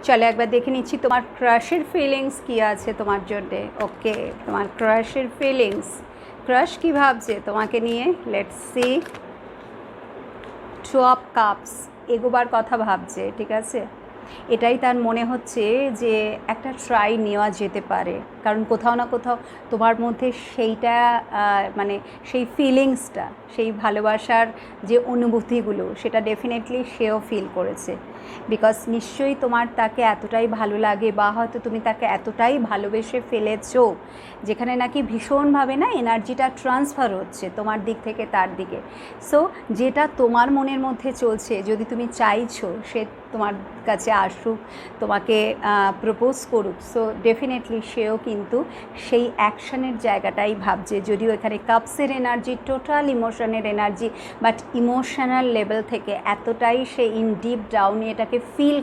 চলো একবার দেখে নিচ্ছি তোমার ক্রাশের ফিলিংস কী আছে তোমার জন্যে। ওকে, তোমার ক্রাশের ফিলিংস, ক্রাশ কী ভাবছে তোমাকে নিয়ে। Let's see. Two of cups, এগোবার কথা ভাবছে, ঠিক আছে। এটাই তার মনে হচ্ছে যে একটা ট্রাই নেওয়া যেতে পারে, কারণ কোথাও না কোথাও তোমার মধ্যে সেইটা মানে সেই ফিলিংসটা, সেই ভালোবাসার যে অনুভূতিগুলো, সেটা ডেফিনেটলি সেও ফিল করেছে। বিকজ নিশ্চয়ই তোমার তাকে এতটাই ভালো লাগে, বা হয়তো তুমি তাকে এতটাই ভালোবেসে ফেলেছো যেখানে নাকি ভীষণভাবে না এনার্জিটা ট্রান্সফার হচ্ছে তোমার দিক থেকে তার দিকে। সো যেটা তোমার মনের মধ্যে চলছে, যদি তুমি চাইছো সে তোমার কাছে আসুক, তোমাকে প্রপোজ করুক, সো ডেফিনেটলি সেও কিন্তু সেই অ্যাকশানের জায়গাটাই ভাবছে। যদিও এখানে কাপসের এনার্জি টোটাল ইমোশনের এনার্জি, বাট ইমোশনাল লেভেল থেকে এতটাই সে ইন ডিপ ডাউনে এটাকে ফিল